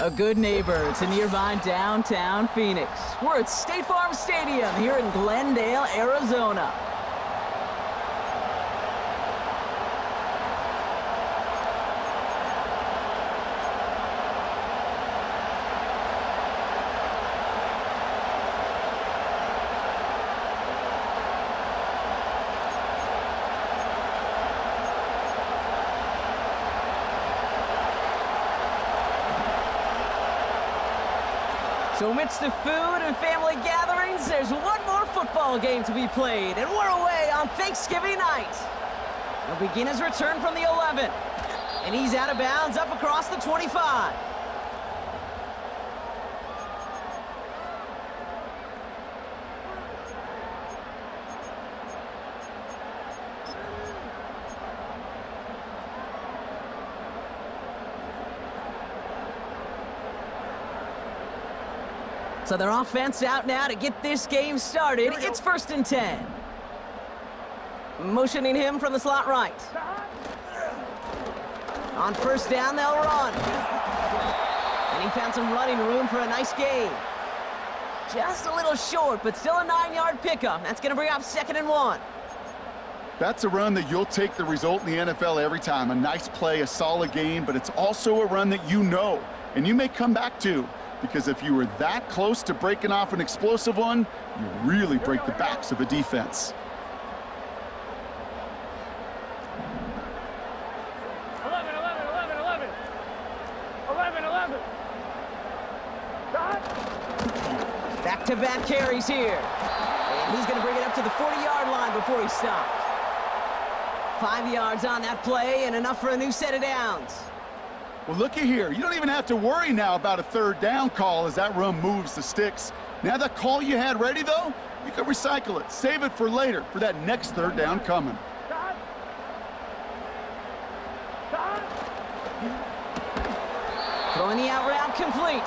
A good neighbor to nearby downtown Phoenix. We're at State Farm Stadium here in Glendale, Arizona. So amidst the food and family gatherings, there's one more football game to be played, and we're away on Thanksgiving night. He'll begin his return from the 11. And he's out of bounds up across the 25. So their offense out now to get this game started. It's 1st and 10. Motioning him from the slot right. On 1st down, they'll run. And he found some running room for a nice gain. Just a little short, but still a 9-yard pickup. That's going to bring up 2nd and 1. That's a run that you'll take the result in the NFL every time. A nice play, a solid gain, but it's also a run that you know, and you may come back to. Because if you were that close to breaking off an explosive one, you really break the backs of a defense. 11. Back-to-back carries here. And he's going to bring it up to the 40-yard line before he stops. 5 yards on that play and enough for a new set of downs. Well, looky here. You don't even have to worry now about a 3rd down call as that run moves the sticks. Now that call you had ready, though, you can recycle it. Save it for later for that next 3rd down coming. Throwing the out route complete.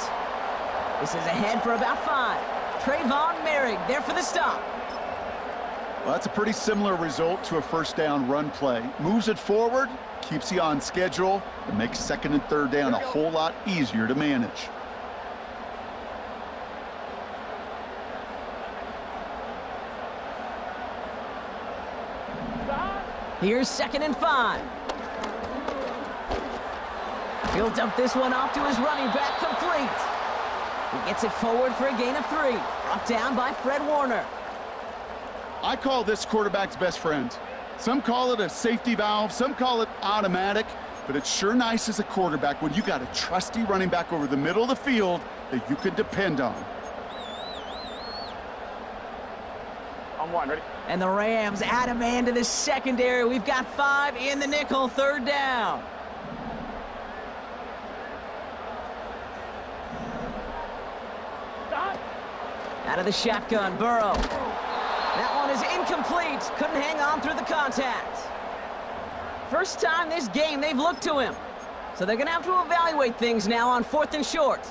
This is ahead for about 5. Trayvon Merrick there for the stop. Well, that's a pretty similar result to a 1st down run play. Moves it forward, keeps you on schedule, and makes 2nd and 3rd down a whole lot easier to manage. Here's 2nd and 5. He'll dump this one off to his running back, complete. He gets it forward for a gain of 3. Brought down by Fred Warner. I call this quarterback's best friend. Some call it a safety valve, some call it automatic, but it's sure nice as a quarterback when you got a trusty running back over the middle of the field that you can depend on. On 1, ready? And the Rams add a man to the secondary. We've got 5 in the nickel, 3rd down. Stop. Out of the shotgun, Burrow. That one is incomplete. Couldn't hang on through the contact. First time this game they've looked to him. So they're going to have to evaluate things now on 4th and short.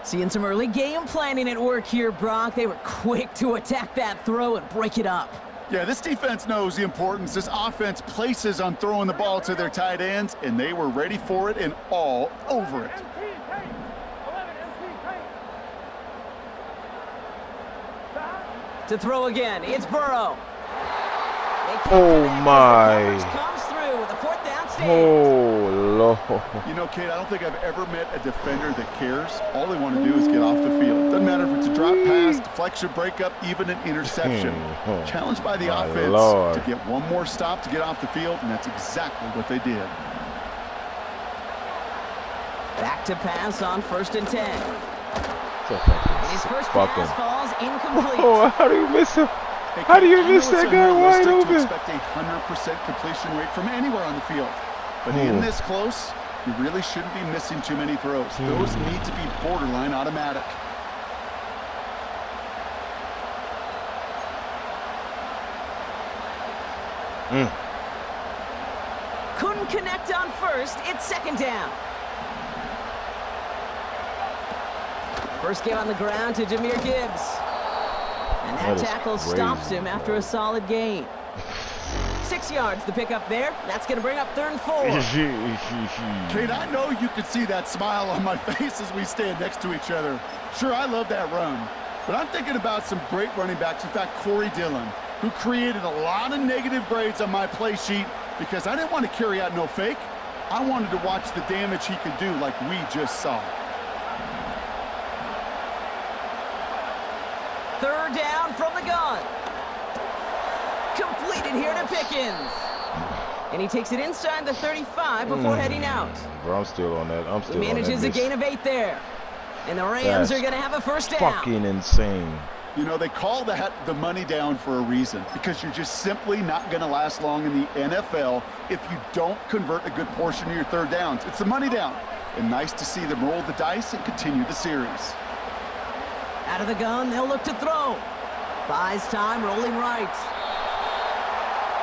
Seeing some early game planning at work here, Brock. They were quick to attack that throw and break it up. Yeah, this defense knows the importance this offense places on throwing the ball to their tight ends, and they were ready for it and all over it. To throw again, it's Burrow. Oh my. Comes through with a 4th down stand. Oh, Lord. You know, Kate, I don't think I've ever met a defender that cares. All they want to do is get off the field. Doesn't matter if it's a drop pass, deflection, breakup, even an interception. Challenged by the offense to get one more stop to get off the field, and that's exactly what they did. Back to pass on 1st and 10. His first Fucking. pass falls incomplete. Oh, how do you miss him? Hey, How do Kate, you I know miss it's that guy wide unrealistic open? to expect a 100% completion rate from anywhere on the field. But in this close, you really shouldn't be missing too many throws. Those need to be borderline automatic. Couldn't connect on 1st. It's 2nd down. First game on the ground to Jahmyr Gibbs. And that tackle stops him after a solid gain. 6 yards the pick up there. That's going to bring up 3rd and 4. Kate, I know you can see that smile on my face as we stand next to each other. Sure, I love that run. But I'm thinking about some great running backs. In fact, Corey Dillon, who created a lot of negative grades on my play sheet because I didn't want to carry out no fake. I wanted to watch the damage he could do like we just saw. 3rd down from the gun. Completed here to Pickens. And he takes it inside the 35 before heading out. Bro, I'm still on that. I'm still He manages on that a gain of 8 there. And the Rams are going to have a 1st down. Fucking insane. You know, they call that the money down for a reason, because you're just simply not going to last long in the NFL if you don't convert a good portion of your third downs. It's the money down. And nice to see them roll the dice and continue the series. Out of the gun, they'll look to throw. Buys time, rolling right.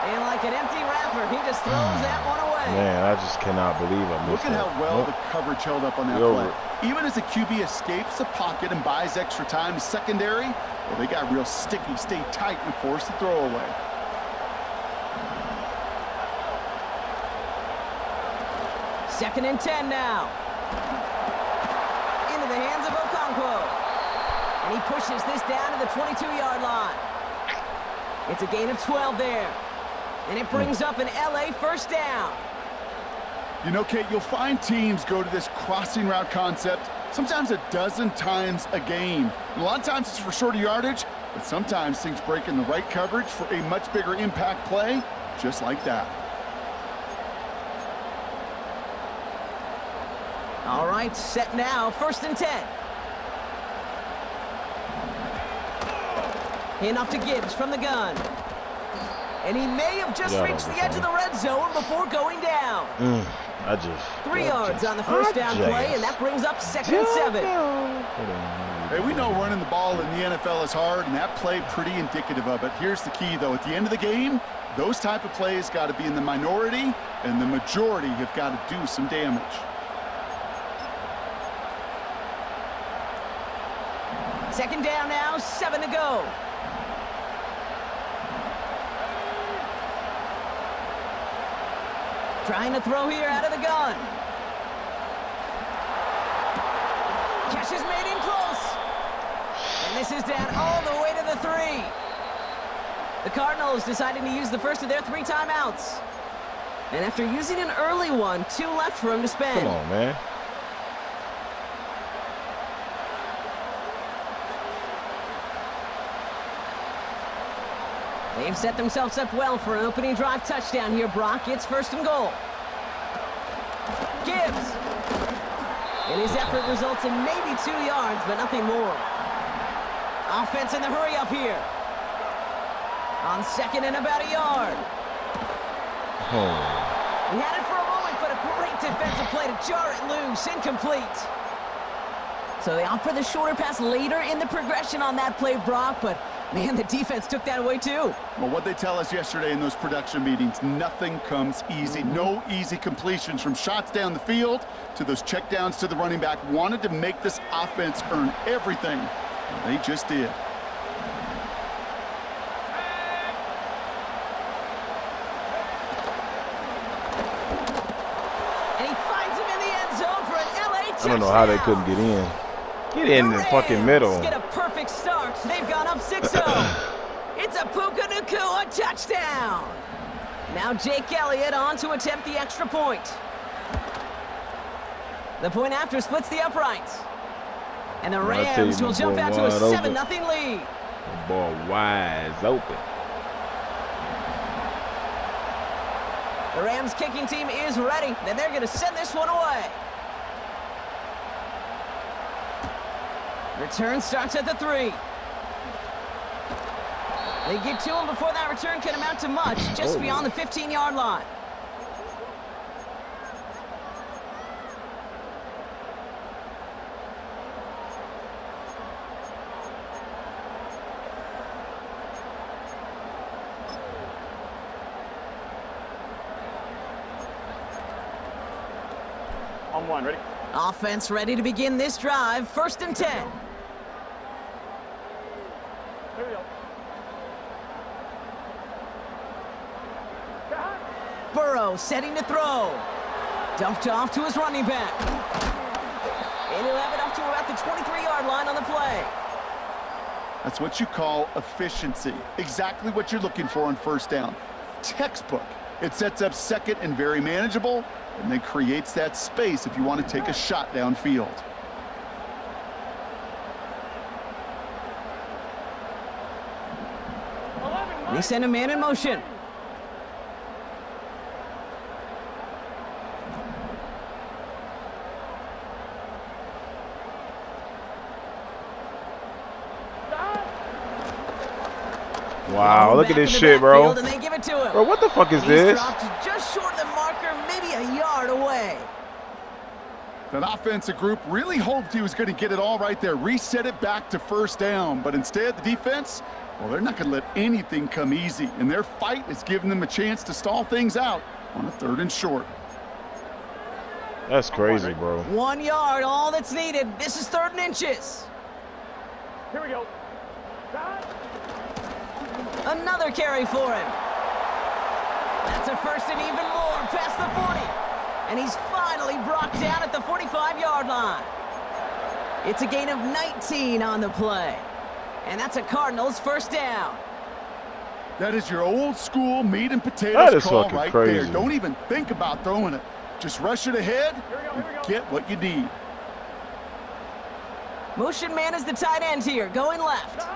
And like an empty wrapper, he just throws that one away. Man, I just cannot believe I missed Look at that. how well the coverage held up on that play. Even as the QB escapes the pocket and buys extra time secondary, well, they got real sticky, stay tight, and force the throw away. Second and 10 now. Into the hands of Okonkwo. And he pushes this down to the 22-yard line. It's a gain of 12 there. And it brings up an LA first down. You know, Kate, you'll find teams go to this crossing route concept sometimes a dozen times a game. And a lot of times it's for shorter yardage, but sometimes things break in the right coverage for a much bigger impact play, just like that. All right, set now, first and 10. Handoff to Gibbs from the gun. And he may have just reached the edge of the red zone before going down. 3 yards on the first down play, and that brings up second and 7. Hey, we know running the ball in the NFL is hard, and that play pretty indicative of it. Here's the key, though. At the end of the game, those type of plays got to be in the minority, and the majority have got to do some damage. Second down now, 7 to go. Trying to throw here out of the gun. Catch is made in close. And this is down all the way to the 3. The Cardinals deciding to use the first of their 3 timeouts. And after using an early one, 2 left for him to spend. Come on, man. They've set themselves up well for an opening drive touchdown here, Brock. It's first and goal. Gibbs. And his effort results in maybe 2 yards, but nothing more. Offense in the hurry up here. On second and about a yard. He had it for a moment, but a great defensive play to jar it loose. Incomplete. So they opt for the shorter pass later in the progression on that play, Brock, but man, the defense took that away too. Well, what they tell us yesterday in those production meetings, nothing comes easy. No easy completions, from shots down the field to those checkdowns to the running back. Wanted to make this offense earn everything. And they just did. And he finds him in the end zone for an LA touchdown. I don't know how they couldn't get in. Get in the fucking middle. Get a perfect start. They've gone up 6-0. It's a Puka Nacua touchdown. Now Jake Elliott on to attempt the extra point. The point after splits the uprights. And the Rams will jump out to a 7-0 lead. The ball wide open. The Rams kicking team is ready, and they're going to send this one away. Return starts at the 3. They get to him before that return can amount to much, just beyond the 15-yard line. On 1, ready? Offense ready to begin this drive, first and 10. Here we go. Burrow setting to throw. Dumped off to his running back. And he'll have it up to about the 23-yard line on the play. That's what you call efficiency. Exactly what you're looking for on first down. Textbook. It sets up second and very manageable, and then creates that space if you want to take a shot downfield. They send a man in motion. Wow, look at this shit, bro. And they give it to him. Bro, what the fuck is He's this? dropped just short of the marker, maybe a yard away. That offensive group really hoped he was going to get it all right there, reset it back to first down. But instead, the defense, well, they're not going to let anything come easy. And their fight is giving them a chance to stall things out on a 3rd and short. That's crazy, bro. 1 yard, all that's needed. This is 3rd and inches. Here we go. Another carry for him. That's a 1st and even more past the 40. And he's finally brought down at the 45-yard line. It's a gain of 19 on the play. And that's a Cardinals 1st down. That is your old school meat and potatoes call right crazy. there. Don't even think about throwing it. Just rush it ahead and get what you need. Motion man is the tight end here, going left.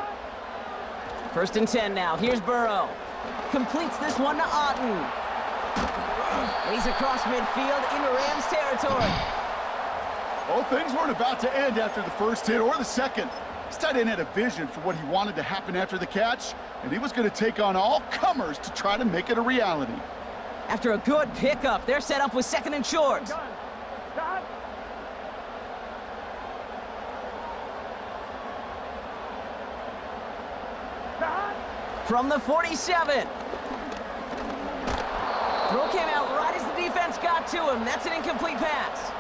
1st and 10 now. Here's Burrow. Completes this one to Otten. And he's across midfield into Rams territory. Well, things weren't about to end after the first hit or the second. This tight end had a vision for what he wanted to happen after the catch, and he was going to take on all comers to try to make it a reality. After a good pickup, they're set up with 2nd and short. From the 47. Throw came out right as the defense got to him. That's an incomplete pass.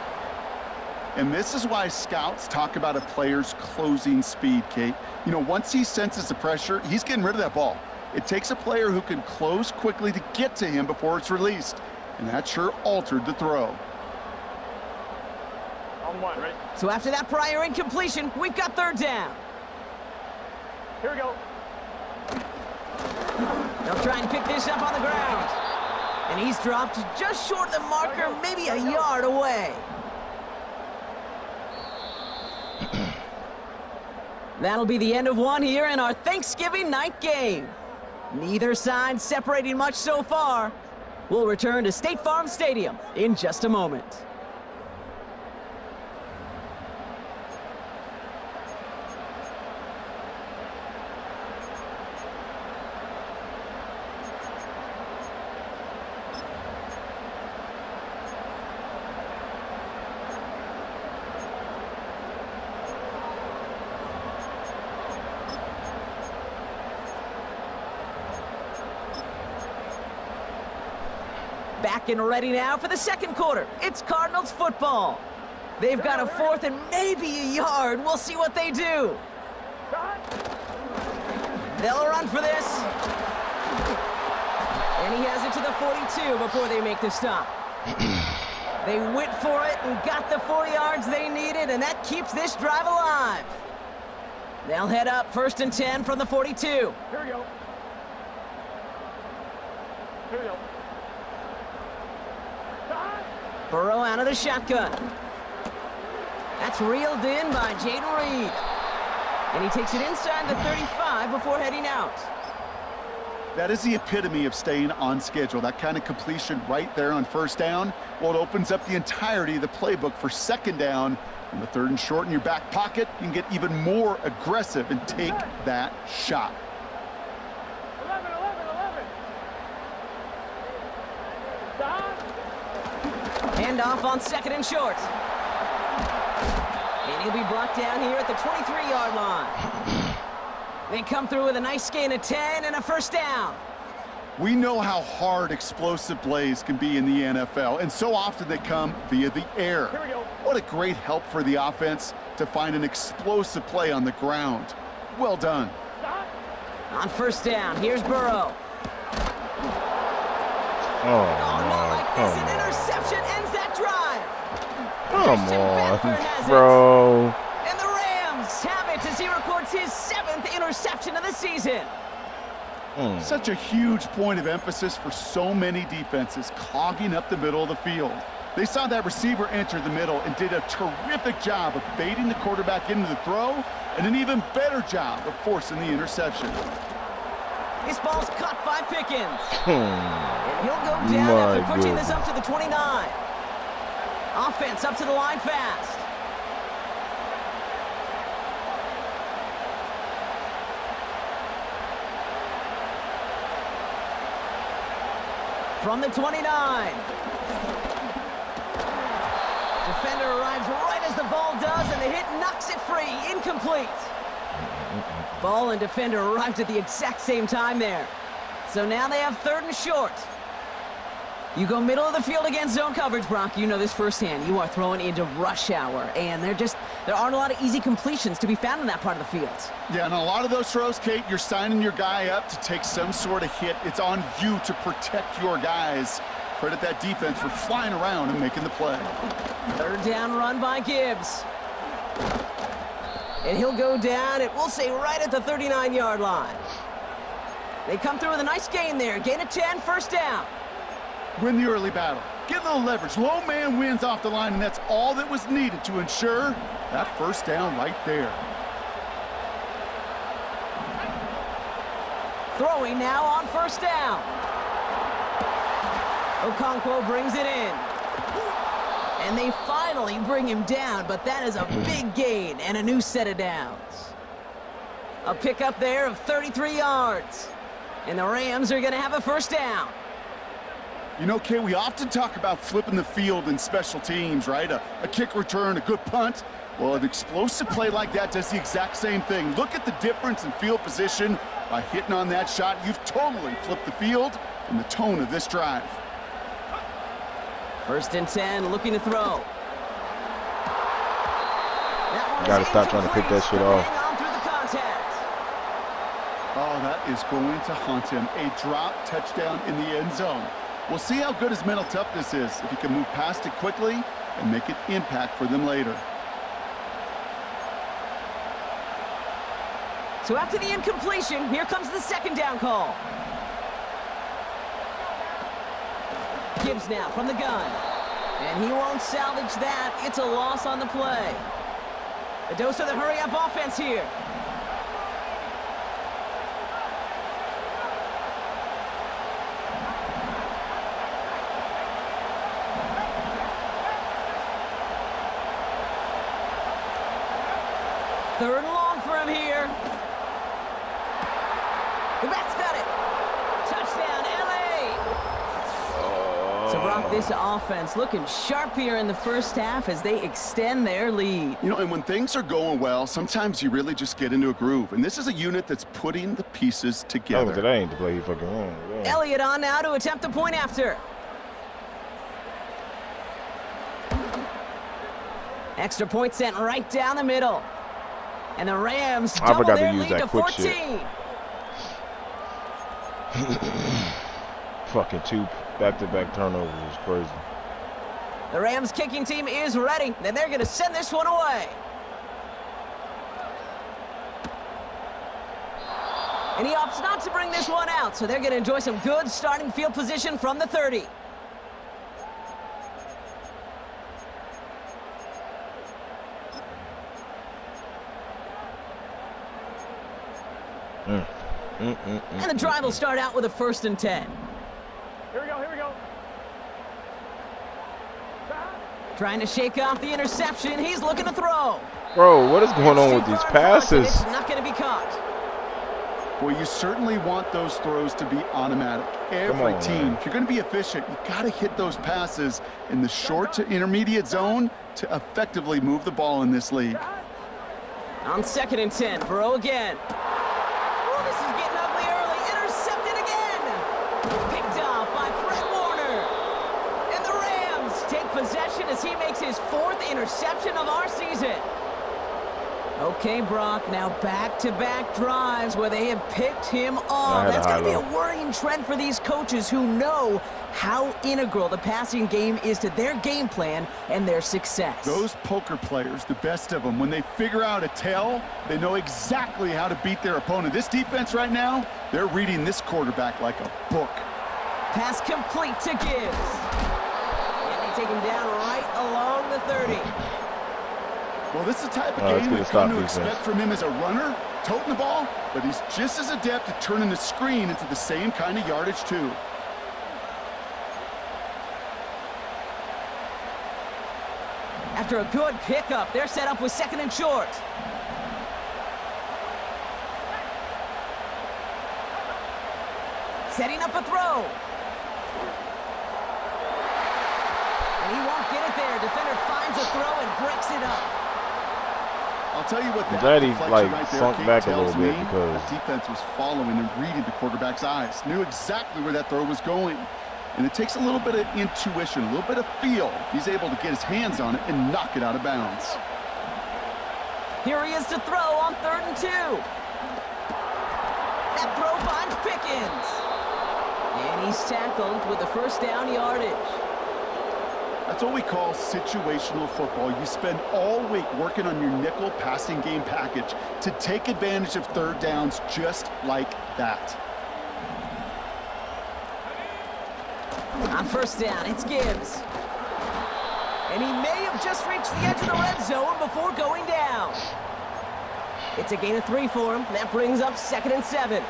And this is why scouts talk about a player's closing speed, Kate. You know, once he senses the pressure, he's getting rid of that ball. It takes a player who can close quickly to get to him before it's released. And that sure altered the throw. On 1, ready? So after that prior incompletion, we've got 3rd down. Here we go. They'll try and pick this up on the ground. And he's dropped just short of the marker, maybe a yard away. That'll be the end of one here in our Thanksgiving night game. Neither side separating much so far. We'll return to State Farm Stadium in just a moment. Back and ready now for the 2nd quarter. It's Cardinals football. They've got a 4th and maybe a yard. We'll see what they do. They'll run for this. And he has it to the 42 before they make the stop. They went for it and got the 4 yards they needed, and that keeps this drive alive. They'll head up 1st and 10 from the 42. Here we go. Here we go. Burrow out of the shotgun. That's reeled in by Jaden Reed. And he takes it inside the 35 before heading out. That is the epitome of staying on schedule. That kind of completion right there on 1st down. Well, it opens up the entirety of the playbook for 2nd down. And the 3rd and short in your back pocket, you can get even more aggressive and take that shot. 11. Handoff on 2nd and short. And he'll be brought down here at the 23-yard line. They come through with a nice gain of 10 and a 1st down. We know how hard explosive plays can be in the NFL, and so often they come via the air. Here we go. What a great help for the offense to find an explosive play on the ground. Well done. On 1st down, here's Burrow. Oh, not like this. An come on. interception ends that drive. Come Christian on, Bedford has it. bro. And the Rams have it as he records his 7th interception of the season. Such a huge point of emphasis for so many defenses, clogging up the middle of the field. They saw that receiver enter the middle and did a terrific job of baiting the quarterback into the throw, and an even better job of forcing the interception. This ball's caught by Pickens. And he'll go down after pushing this up to the 29. Offense up to the line fast. From the 29. Defender arrives right as the ball does, and the hit knocks it free. Incomplete. Ball and defender arrived at the exact same time there. So now they have 3rd and short. You go middle of the field against zone coverage, Brock. You know this firsthand. You are throwing into rush hour, and there aren't a lot of easy completions to be found in that part of the field. Yeah, and a lot of those throws, Kate, you're signing your guy up to take some sort of hit. It's on you to protect your guys. Credit that defense for flying around and making the play. 3rd down run by Gibbs. And he'll go down, we'll say right at the 39-yard line. They come through with a nice gain there. Gain of 10, 1st down. Win the early battle. Get a little leverage. Low man wins off the line, and that's all that was needed to ensure that 1st down right there. Throwing now on 1st down. Okonkwo brings it in. And they finally bring him down, but that is a big gain and a new set of downs. A pickup there of 33 yards. And the Rams are going to have a 1st down. You know, Kay, we often talk about flipping the field in special teams, right? A kick return, a good punt. Well, an explosive play like that does the exact same thing. Look at the difference in field position. By hitting on that shot, you've totally flipped the field and the tone of this drive. 1st and 10, looking to throw. Gotta stop trying to pick that shit off. On through the contact. Oh, that is going to haunt him. A drop touchdown in the end zone. We'll see how good his mental toughness is if he can move past it quickly and make an impact for them later. So after the incompletion, here comes the 2nd down call. Gibbs now from the gun. And he won't salvage that. It's a loss on the play. A dose of the hurry-up offense here. Third and long for him here. The back's got it. Touchdown, LA. So, Brock, this offense looking sharp here in the 1st half as they extend their lead. You know, and when things are going well, sometimes you really just get into a groove. And this is a unit that's putting the pieces together. Oh, that ain't the play you fucking wrong. Yeah. Elliott on now to attempt the point after. Extra point sent right down the middle. And the Rams double their lead to 14. Fucking 2 back-to-back turnovers is crazy. The Rams kicking team is ready, and they're going to send this one away. And he opts not to bring this one out, so they're going to enjoy some good starting field position from the 30. And the drive will start out with a 1st and 10. Here we go, here we go. Trying to shake off the interception. He's looking to throw. Bro, what is going on with these passes? It's not going to be caught. Well, you certainly want those throws to be automatic. Every team, if you're going to be efficient, you got to hit those passes in the short to intermediate zone to effectively move the ball in this league. On 2nd and 10, Burrow again. Oh, this is getting ugly early. Intercepted again. Picked off by Fred Warner. And the Rams take possession as he makes his 4th interception of our season. Okay, Brock, now back-to-back drives where they have picked him off. That's going to be a worrying trend for these coaches who know how integral the passing game is to their game plan and their success. Those poker players, the best of them, when they figure out a tell, they know exactly how to beat their opponent. This defense right now, they're reading this quarterback like a book. Pass complete to Gibbs. And they take him down right along the 30. Well, this is the type of game we've come to expect from him as a runner, toting the ball, but he's just as adept at turning the screen into the same kind of yardage, too. After a good pickup, they're set up with 2nd and short. Setting up a throw. to throw and breaks it up. I'll tell you what, that glad he deflection like right there, sunk Kate, back a tells little bit me because the defense was following and reading the quarterback's eyes, knew exactly where that throw was going. And it takes a little bit of intuition, a little bit of feel. He's able to get his hands on it and knock it out of bounds. Here he is to throw on 3rd and 2. That throw finds Pickens. And he's tackled with a first down yardage. That's what we call situational football. You spend all week working on your nickel passing game package to take advantage of 3rd downs just like that. On 1st down, it's Gibbs. And he may have just reached the edge of the red zone before going down. It's a gain of 3 for him. That brings up 2nd and 7.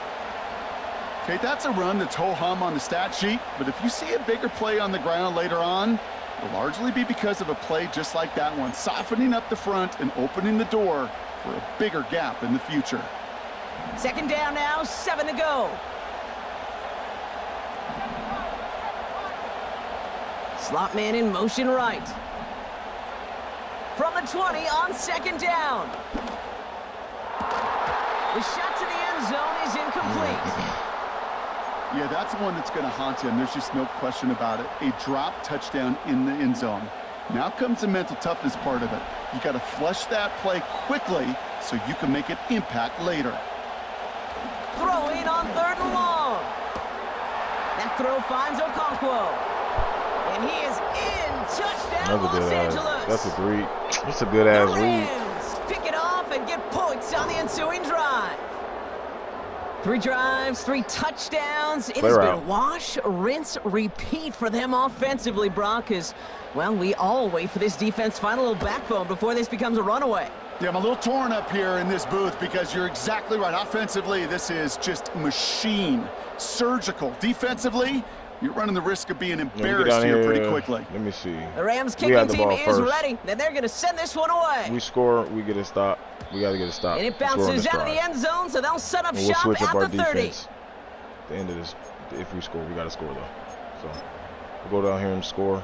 Okay, that's a run that's ho-hum on the stat sheet, but if you see a bigger play on the ground later on, it'll largely be because of a play just like that one, softening up the front and opening the door for a bigger gap in the future. 2nd down now, 7 to go. Slot man in motion right. From the 20 on 2nd down. The shot to the end zone is incomplete. Yeah, that's the one that's going to haunt him. There's just no question about it. A drop touchdown in the end zone. Now comes the mental toughness part of it. You got to flush that play quickly so you can make an impact later. Throwing on 3rd and long. That throw finds Okonkwo. And he is in. Touchdown, Los Angeles. That's a great. That's a good ass read. Pick it off and get points on the ensuing drive. 3 drives, 3 touchdowns. It has been wash, rinse, repeat for them offensively, Brock, as, well, we all wait for this defense to find a little backbone before this becomes a runaway. Yeah, I'm a little torn up here in this booth because you're exactly right. Offensively, this is just machine, surgical. Defensively, you're running the risk of being embarrassed here pretty quickly. Let me see. The Rams kicking team is ready. Then they're going to send this one away. We score, we get a stop. We got to get a stop. And it bounces out of the end zone, so they'll set up shop switch up at our the 30. defense. At the end of this, if we score, we got to score though. So we'll go down here and score.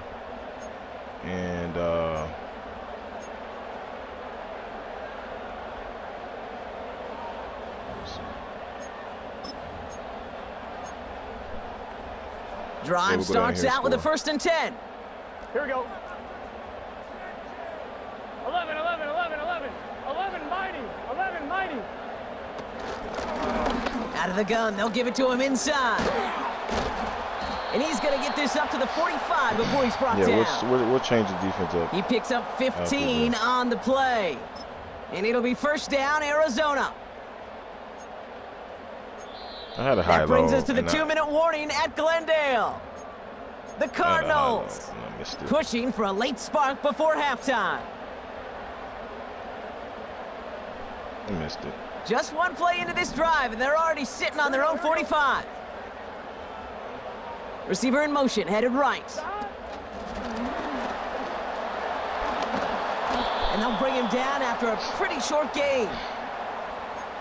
And drive starts out with a 1st and 10. Here we go. 11, 11, 11, 11. 11 mighty. 11 mighty. Out of the gun, they'll give it to him inside. And he's going to get this up to the 45 before he's brought down. We'll change the defense up. He picks up 15 on the play. And it'll be 1st down, Arizona. I had a high that brings us to the 2-minute warning at Glendale. The Cardinals pushing for a late spark before halftime. I missed it. Just one play into this drive, and they're already sitting on their own 45. Receiver in motion, headed right. And they'll bring him down after a pretty short gain.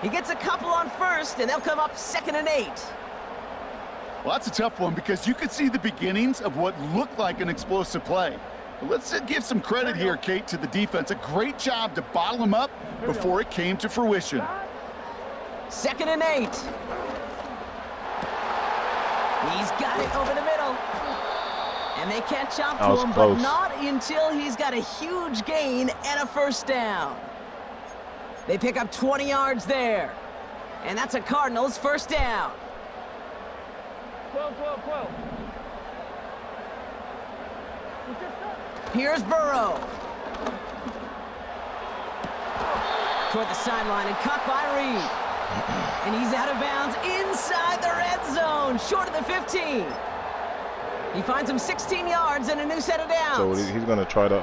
He gets a couple on 1st, and they'll come up 2nd and 8. Well, that's a tough one because you could see the beginnings of what looked like an explosive play. But let's give some credit here, Kate, to the defense. A great job to bottle him up before it came to fruition. 2nd and 8. He's got it over the middle. And they catch up to him, but not until he's got a huge gain and a 1st down. They pick up 20 yards there. And that's a Cardinals 1st down. 12, 12, 12. Here's Burrow. Toward the sideline and caught by Reed. And he's out of bounds inside the red zone, short of the 15. He finds him 16 yards and a new set of downs. So he's going to try to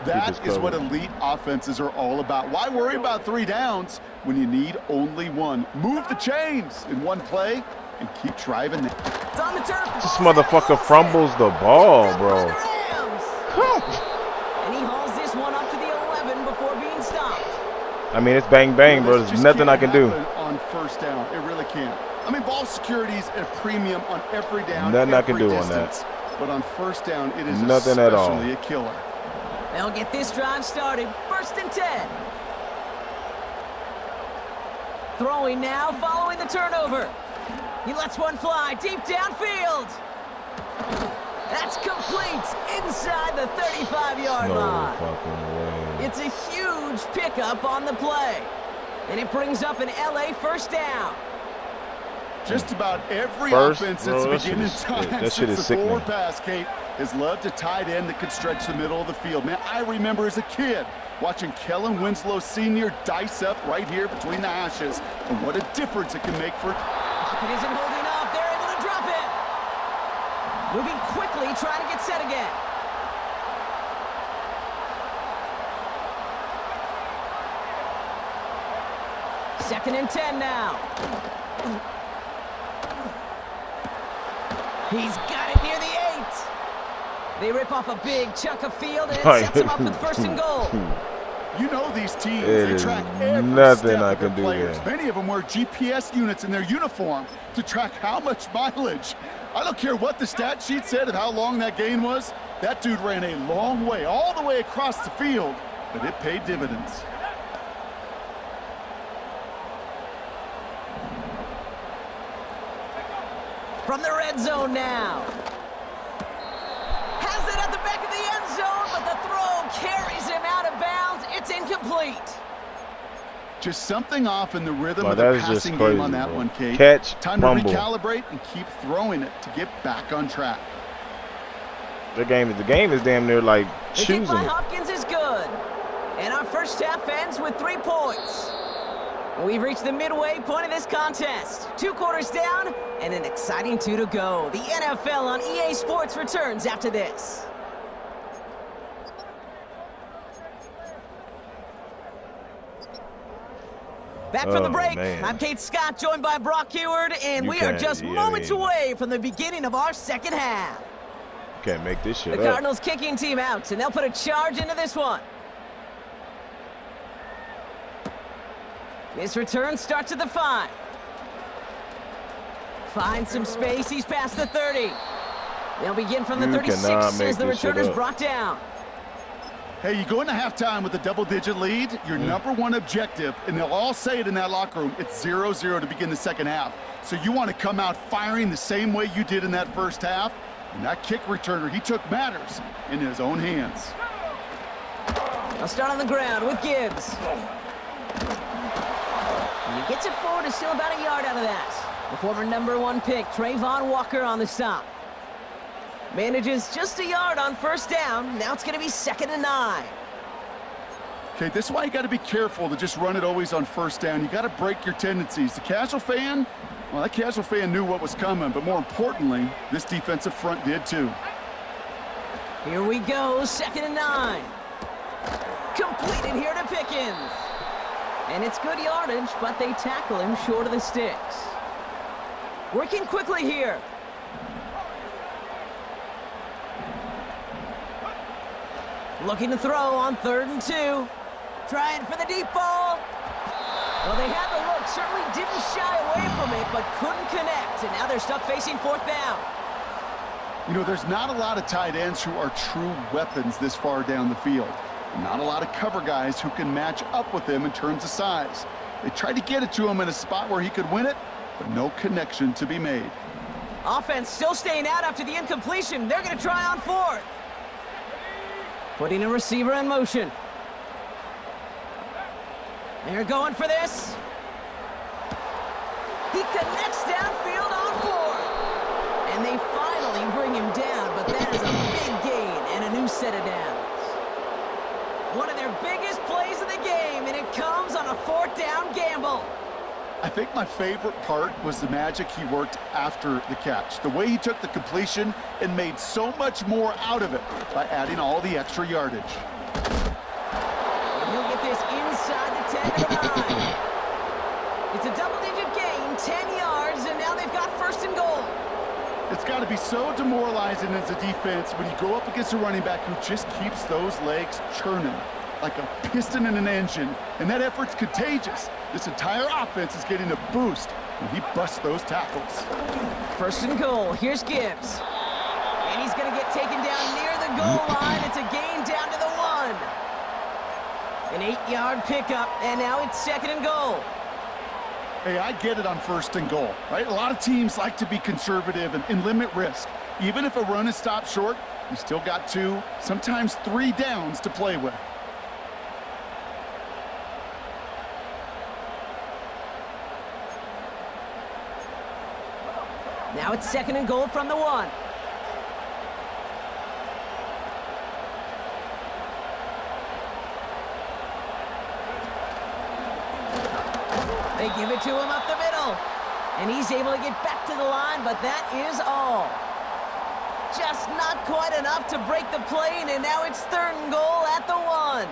that is what elite offenses are all about. Why worry about 3 downs when you need only 1? Move the chains in one play and keep driving. It's on the turf. This motherfucker fumbles the ball, bro. And he hauls this one up to the 11 before being stopped. I mean, it's bang bang, bro. There's nothing I can do. On 1st down, it really can't. I mean, ball security's at a premium on every down. Nothing I can do on that. But on 1st down, it is nothing at all. Especially a killer. They'll get this drive started. 1st and 10. Throwing now, following the turnover. He lets one fly deep downfield. That's complete inside the 35-yard line. It's a huge pickup on the play. And it brings up an LA 1st down. Just about every offense since the beginning of time since the forward pass, Kate, has loved a tight end that could stretch the middle of the field. Man, I remember as a kid watching Kellen Winslow Sr. dice up right here between the hashes. And what a difference it can make for... Pocket isn't holding up. They're able to drop it. Moving quickly, trying to get set again. Second and 10 now. He's got it near the 8. They rip off a big chunk of field and it sets him up with 1st and goal. You know these teams, they track every step of their players. Many of them wear GPS units in their uniform to track how much mileage. I don't care what the stat sheet said of how long that gain was. That dude ran a long way, all the way across the field, but it paid dividends. From the red zone now. Has it at the back of the end zone, but the throw carries him out of bounds. It's incomplete. Just something off in the rhythm of the passing game on that one, Kate. Time to recalibrate and keep throwing it to get back on track. The game is damn near like choosing. The kick by Hopkins is good. And our 1st half ends with 3 points. We've reached the midway point of this contest. 2 quarters down and an exciting 2 to go. The NFL on EA Sports returns after this. Back from the break. Man. I'm Kate Scott, joined by Brock Heward, and we are just moments away from the beginning of our 2nd half. Can't make this shit up. The Cardinals kicking team out, and they'll put a charge into this one. This return starts at the 5. Finds some space. He's past the 30. They'll begin from the 36 as the return is brought down. Hey, you go into halftime with a double-digit lead, your number one objective, and they'll all say it in that locker room, it's 0-0 to begin the 2nd half. So you want to come out firing the same way you did in that 1st half. And that kick returner, he took matters in his own hands. I'll start on the ground with Gibbs. And he gets it forward to still about a yard out of that. The former number 1 pick, Trayvon Walker, on the stop. Manages just a yard on 1st down. Now it's going to be 2nd and 9. Okay, this is why you got to be careful to just run it always on 1st down. You got to break your tendencies. The casual fan, well, that casual fan knew what was coming, but more importantly, this defensive front did too. Here we go, 2nd and 9. Completed here to Pickens. And it's good yardage, but they tackle him short of the sticks. Working quickly here. Looking to throw on 3rd and 2. Trying for the deep ball. Well, they had the look, certainly didn't shy away from it, but couldn't connect. And now they're stuck facing 4th down. You know, there's not a lot of tight ends who are true weapons this far down the field. Not a lot of cover guys who can match up with him in terms of size. They tried to get it to him in a spot where he could win it, but no connection to be made. Offense still staying out after the incompletion. They're going to try on 4th. Putting a receiver in motion. They're going for this. He connects downfield on 4th. And they finally bring him down, but that is a big gain and a new set of downs. One of their biggest plays of the game, and it comes on a 4th down gamble. I think my favorite part was the magic he worked after the catch. The way he took the completion and made so much more out of it by adding all the extra yardage. And he'll get this inside the 10 to the 9. It's a double-digit gain, 10 yards, and now they've got 1st and goal. It's got to be so demoralizing as a defense when you go up against a running back who just keeps those legs churning like a piston in an engine, and that effort's contagious. This entire offense is getting a boost when he busts those tackles. 1st and goal. Here's Gibbs. And he's going to get taken down near the goal line. It's a gain down to the 1. 1. An 8-yard pickup, and now it's 2nd and goal. Hey, I get it on 1st and goal, right? A lot of teams like to be conservative and limit risk. Even if a run is stopped short, you still got 2, sometimes 3 downs to play with. Now it's 2nd and goal from the 1. They give it to him up the middle. And he's able to get back to the line, but that is all. Just not quite enough to break the play, and now it's 3rd and goal at the 1.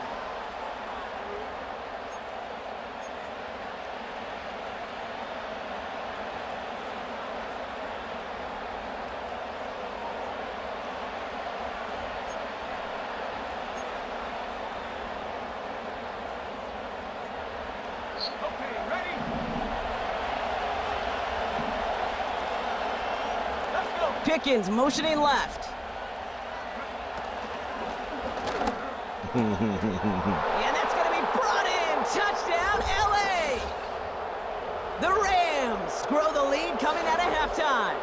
Pickens motioning left. And that's going to be brought in. Touchdown, LA. The Rams grow the lead coming out of halftime.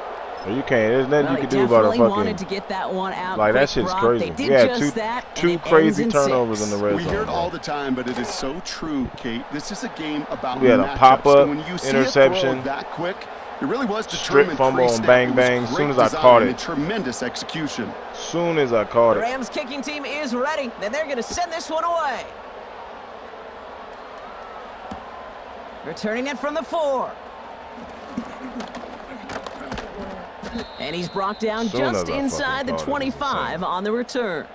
Well, you can't. There's nothing you can do about a fucking wanted to get that one out. Like, that shit's crazy. They did we had just that, two crazy turnovers in the red zone. We hear it all the time, but it is so true, Kate. This is a game about we had a pop-up when you see interception. a throw that quick, it really was Strip determined fumble and bang bang. As soon as I caught it. Tremendous execution. Soon as I caught The it. Rams kicking team is ready. Then they're going to send this one away. Returning it from the 4. And he's brought down just inside the 25 on the return.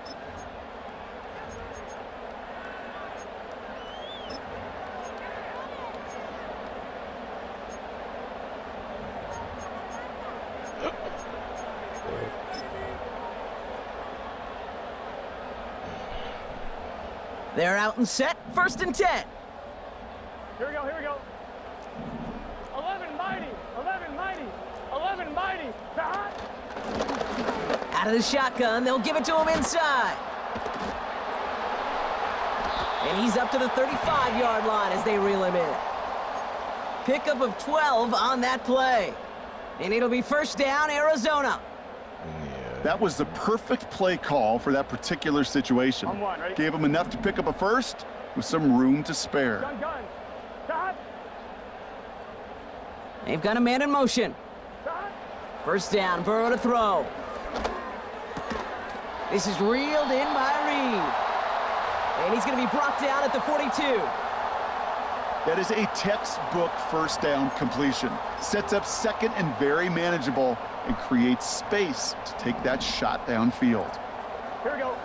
They're out and set. 1st and 10. Here we go, here we go. 11 mighty, 11 mighty, 11 mighty. Out of the shotgun, they'll give it to him inside. And he's up to the 35-yard line as they reel him in. Pickup of 12 on that play. And it'll be 1st down, Arizona. That was the perfect play call for that particular situation. On 1, ready? Gave him enough to pick up a 1st with some room to spare. Gun, gun. Stop. They've got a man in motion. Stop. 1st down, Burrow to throw. This is reeled in by Reed. And he's going to be brought down at the 42. That is a textbook 1st down completion. Sets up 2nd and very manageable and creates space to take that shot downfield. Here we go.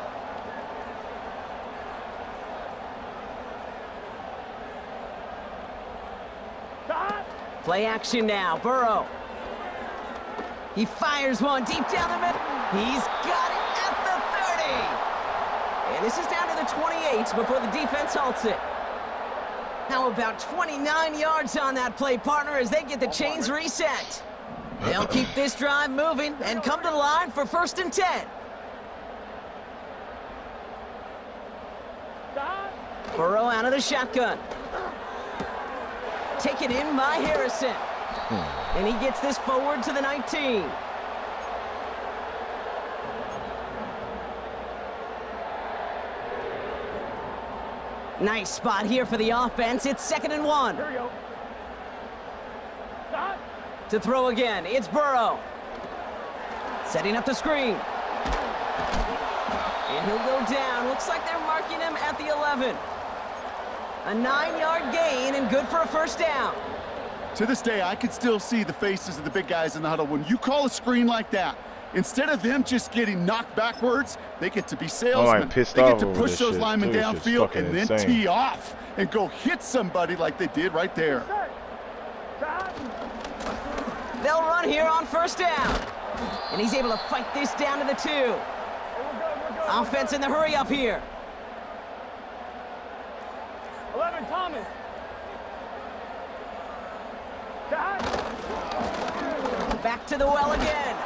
Stop. Play action now, Burrow. He fires one deep down the middle. He's got it at the 30. And this is down to the 28 before the defense halts it. How about 29 yards on that play, partner, as they get the chains reset. They'll keep this drive moving and come to the line for 1st and 10. Stop. Burrow out of the shotgun. Taken in by Harrison. And he gets this forward to the 19. Nice spot here for the offense. It's 2nd and 1. Here we go. Stop. To throw again, it's Burrow. Setting up the screen. And he'll go down. Looks like they're marking him at the 11. A 9-yard gain and good for a 1st down. To this day, I can still see the faces of the big guys in the huddle. When you call a screen like that, instead of them just getting knocked backwards, they get to be salesmen. They get to push those linemen downfield and then tee off and go hit somebody like they did right there. Stop. They'll run here on 1st down. And he's able to fight this down to the 2. Hey, we're good. Offense in the hurry up here. 11 Thomas. Stop. Back to the well again.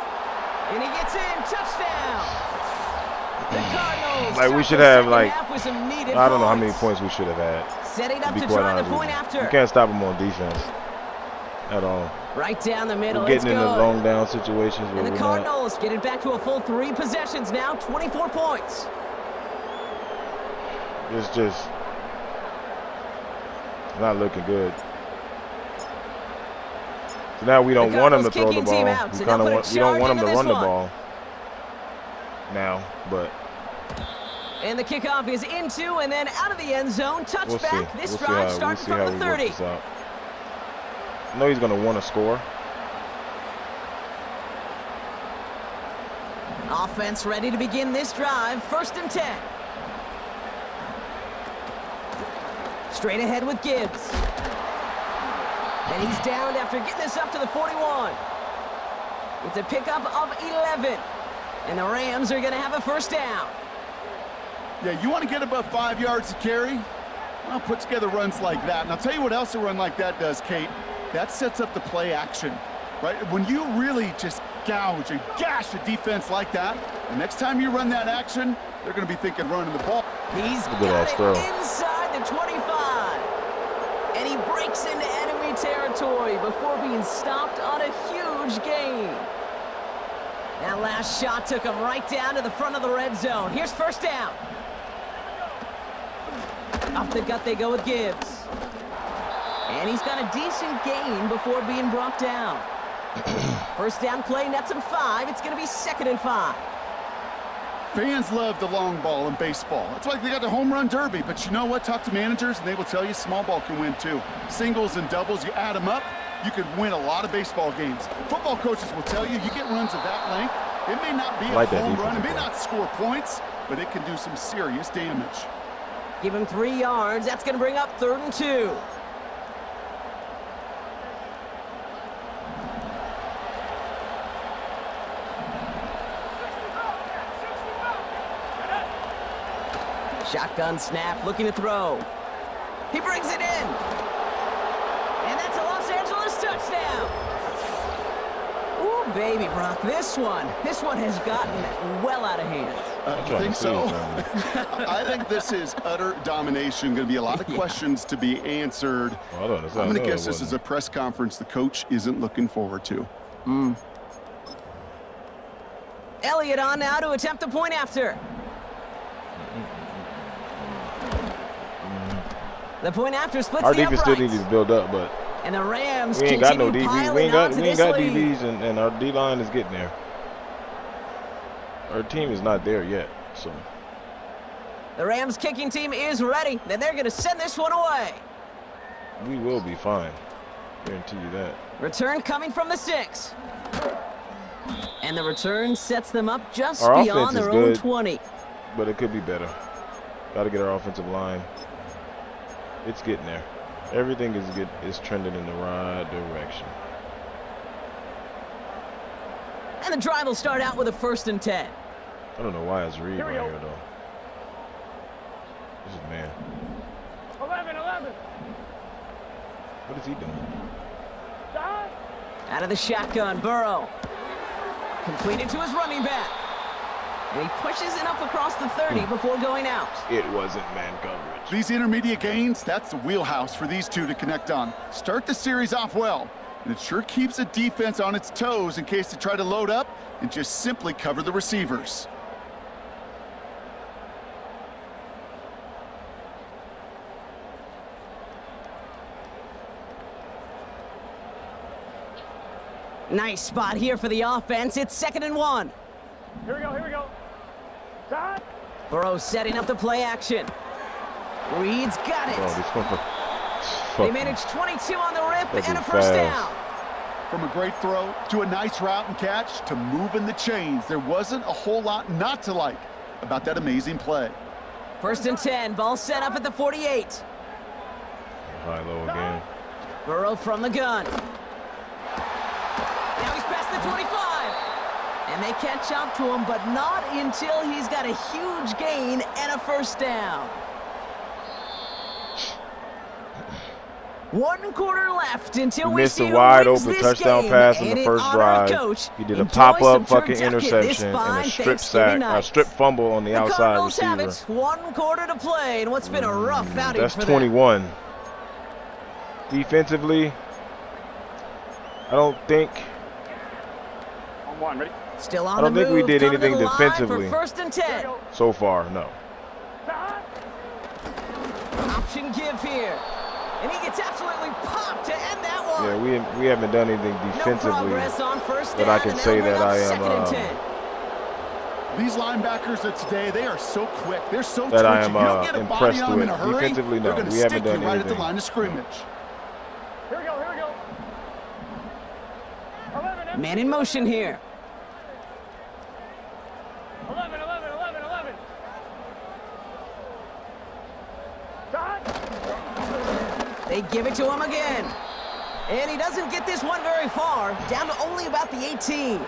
And he gets in. Touchdown. The Cardinals Like, we start should the have, second like, half with some needed I don't know how many points. points we should have had. Setting up To to be quite try the honest with point you. after. You can't stop them on defense at all. Right down the middle. We're It's getting in the good. long down situations where And the we're not. Cardinals get it back to a full 3 possessions now, 24 points. It's just not looking good. So now we don't want them to throw the ball. We kind of want. We don't want them to run the ball now, but And the kickoff is into and then out of the end zone. Touchback. we'll see. This We'll see drive how starting he from the works 30. this out. I know he's going to want to score. Offense ready to begin this drive. 1st and 10. Straight ahead with Gibbs. And he's downed after getting this up to the 41. It's a pickup of 11. And the Rams are going to have a 1st down. Yeah, you want to get above 5 yards to carry? Well, put together runs like that. And I'll tell you what else a run like that does, Kate. That sets up the play action, right? When you really just gouge and gash a defense like that, the next time you run that action, they're going to be thinking running the ball. He's Good got ass it throw. inside the 25. And he breaks into enemy territory before being stopped on a huge gain. That last shot took him right down to the front of the red zone. Here's 1st down. Off the gut they go with Gibbs. And he's got a decent gain before being brought down. 1st down play nets him 5. It's going to be 2nd and 5. Fans love the long ball in baseball. It's like they got the home run derby, but you know what? Talk to managers, and they will tell you small ball can win too. Singles and doubles, you add them up, you could win a lot of baseball games. Football coaches will tell you, you get runs of that length, it may not be a home run, it may not score points, but it can do some serious damage. Give him 3 yards. That's going to bring up 3rd and 2. Shotgun snap, looking to throw. He brings it in. And that's a Los Angeles touchdown. Ooh, baby, Brock, this one has gotten well out of hand. You think so? I think this is utter domination. Going to be a lot of questions to be answered. I'm going to guess this is a press conference the coach isn't looking forward to. Elliott on now to attempt the point after. The point after splits Our the defense still uprights. needs to build up, but And the Rams we ain't got no continue DBs. piling We ain't got onto this lead. DBs, and our D-line is getting there. Our team is not there yet, so. The Rams kicking team is ready. Then they're going to send this one away. We will be fine. Guarantee you that. Return coming from the 6. And the return sets them up just Our beyond offense their is own good. 20. But it could be better. Got to get our offensive line. It's getting there. Everything is trending in the right direction. And the drive will start out with a 1st and 10. I don't know why it's Reed right Here we here, go. though. This is man. 11. What is he doing? Stop. Out of the shotgun, Burrow. Completed to his running back. And he pushes it up across the 30 before going out. It wasn't man coverage. These intermediate gains, that's the wheelhouse for these two to connect on. Start the series off well, and it sure keeps the defense on its toes in case they try to load up and just simply cover the receivers. Nice spot here for the offense. It's 2nd and 1. Here we go. Stop. Burrow setting up the play action. Reed's got it. Oh, this one They managed 22 on the rip That'd and a be 1st fast. down. From a great throw to a nice route and catch to moving the chains, there wasn't a whole lot not to like about that amazing play. 1st and 10. Ball set up at the 48. high-low again. Burrow from the gun. Now he's past the 25. And they catch up to him, but not until he's got a huge gain and a 1st down. 1 quarter left until We we missed see a who wide wins open this touchdown game. pass in And the in first honor of drive. Coach, He did a enjoy pop-up some fucking turducken this interception and fine a strip Thanksgiving sack, night. a strip fumble on the The outside Cardinals have receiver. it. 1 quarter to play, and what's been a rough outing That's for them. 21. Defensively, I don't think. On one, ready? Still on I don't the think we move, did coming to anything the line defensively. for 1st and 10. So far, no. Option give here. And he gets absolutely popped to end that one. Yeah, we haven't done anything No defensively progress on 1st that down, I can and say that'll that bring I up 2nd and am 10. These linebackers of today, they are so quick. They're so that I twitchy. am You don't get a body impressed on them in a with. hurry. Defensively, no, They're going to we haven't stick you done right at the anything. line of scrimmage. Here we go, here we go. 11, Man in motion here. 11, 11, 11, 11. Shot. They give it to him again. And he doesn't get this one very far, down to only about the 18.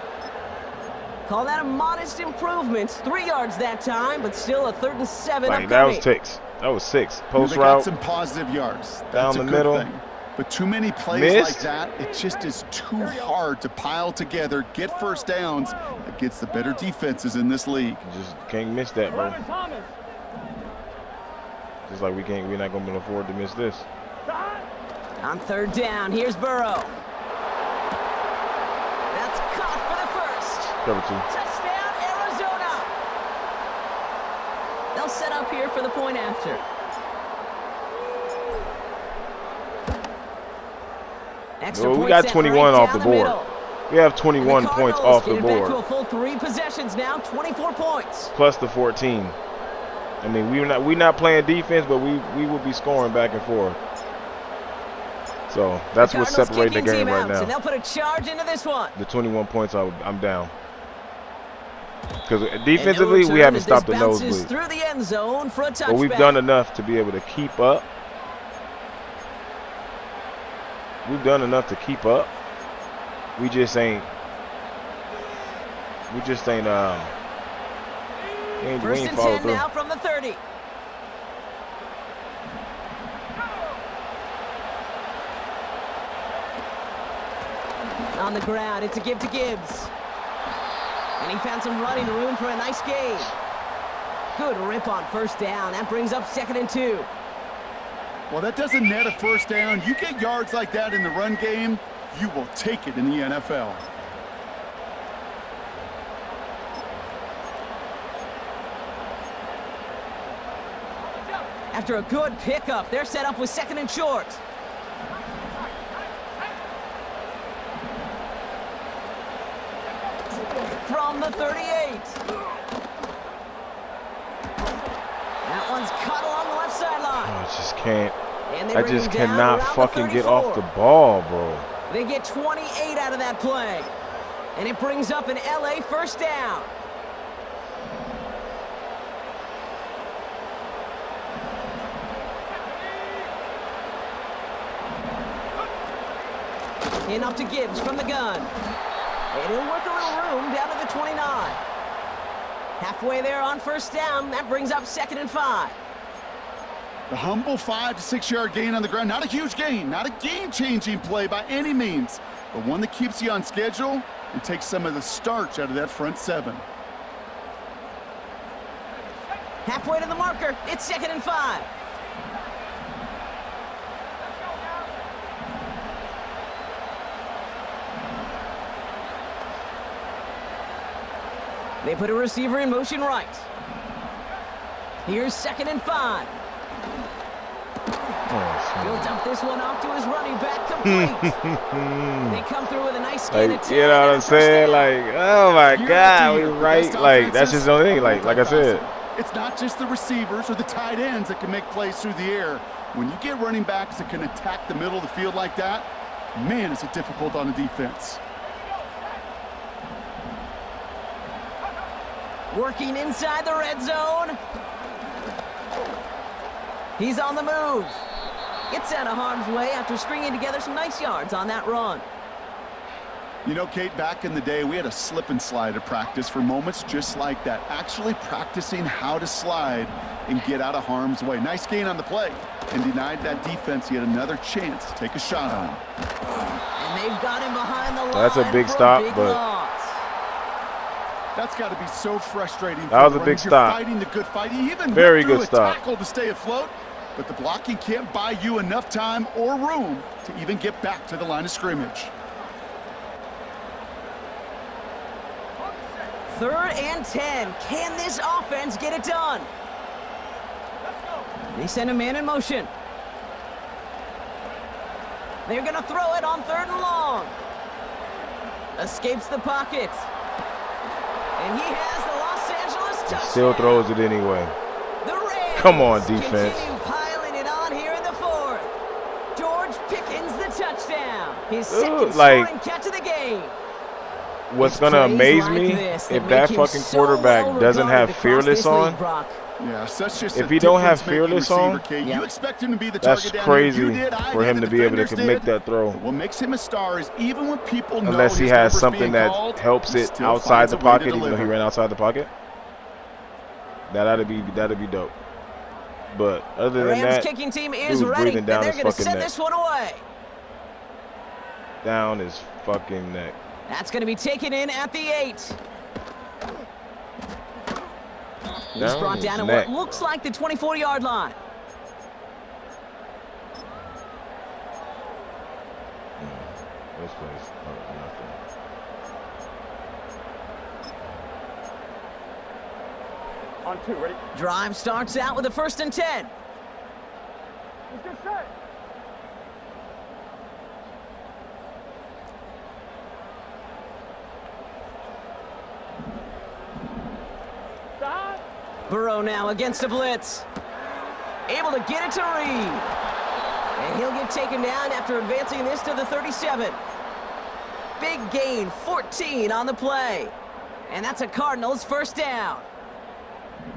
Call that a modest improvement. 3 yards that time, but still a 3rd and 7 Like, upcoming. that was 6. That was 6. Post They got route. some positive yards. Down That's the a good middle. thing. But too many plays Missed. like that, it just is too hard to pile together, get first downs against the better defenses in this league. You just can't miss that, bro. 11, Thomas. Just like we're not going to afford to miss this. Shot. On 3rd down, here's Burrow. That's caught for the first. Cover 2. Touchdown, Arizona. They'll set up here for the point after. Extra Well, we point got set 21 right off down the board. middle. We have And the 21 points Cardinals off the get it back to board, a full 3 possessions now, 24 points. plus the 14. I mean, we're not playing defense, but we will be scoring back and forth. So that's what's Cardinals separating the kicking game right timeouts, and now. they'll put a charge into this one. The 21 points, I'm down. Because And no defensively, we return haven't as stopped the this bounces nosebleed. through the end zone for a touchback. But we've done enough to be able to keep up. We've done enough to keep up. We just ain't. We ain't First and followed 10 through. now from the 30. On the ground, it's a give to Gibbs. And he found some running room for a nice gain. Good rip on 1st down. That brings up 2nd and 2. Well, that doesn't net a first down. You get yards like that in the run game, you will take it in the NFL. After a good pickup, they're set up with 2nd and short. From the 38. That one's cut along the left sideline. I just can't. And they I bring just him down cannot around fucking the get off 34. the ball, bro. They get 28 out of that play. And it brings up an LA 1st down. Enough to Gibbs from the gun. And he'll work a little room down to the 29. Halfway there on 1st down. That brings up 2nd and 5. The humble 5 to 6 yard gain on the ground. Not a huge gain, not a game-changing play by any means, but one that keeps you on schedule and takes some of the starch out of that front 7. Halfway to the marker. It's 2nd and 5. They put a receiver in motion right. Here's 2nd and 5. He'll dump this one off to his running back, complete. They come through with a nice gain of 10. You know what I'm saying? Like, oh my Year God, after we year, the right. best Like, that's offenses just the only thing. are Like I said. multifaceted. It's not just the receivers or the tight ends that can make plays through the air. When you get running backs that can attack the middle of the field like that, man, is it difficult on the defense. Working inside the red zone. He's on the move. Gets out of harm's way after stringing together some nice yards on that run. You know, Kate, back in the day, we had a slip and slide at practice for moments just like that. Actually practicing how to slide and get out of harm's way. Nice gain on the play. And denied that defense yet another chance to take a shot on him. And they've got him behind the line. That's a big for stop, big but loss. That's got to be so frustrating. That was a big You're stop. fighting the good fight. He even Very went through good a stop. tackle to stay afloat, but the blocking can't buy you enough time or room to even get back to the line of scrimmage. 3rd and 10. Can this offense get it done? They send a man in motion. They're going to throw it on 3rd and long. Escapes the pocket. And he has the Los Angeles touchdown. still throws it anyway. The Rams Come on, defense. continue piling it on here in the 4th. George Pickens the touchdown. His second scoring catch of the game. What's going to amaze me if that fucking quarterback doesn't have Fearless on. Yeah, such just if he don't have Fearless on, you expect him to be the that's target crazy down for him to be able to make that throw. What makes him a star is even when people know unless he his has number's something being that called, helps he it still outside finds the a way to pocket, even though he deliver. ran outside the pocket. That'd be dope. But other The than Rams that, kicking team he is was ready, breathing and down they're his going to fucking send neck. this one away. Down his fucking neck. That's going to be taken in at the 8. He's Down brought his down at neck. what looks like the 24-yard line. This place, nothing. On 2, ready? Drive starts out with a 1st and 10. Let's get set. Stop. Burrow now against a blitz. Able to get it to Reed. And he'll get taken down after advancing this to the 37. Big gain, 14 on the play. And that's a Cardinals 1st down.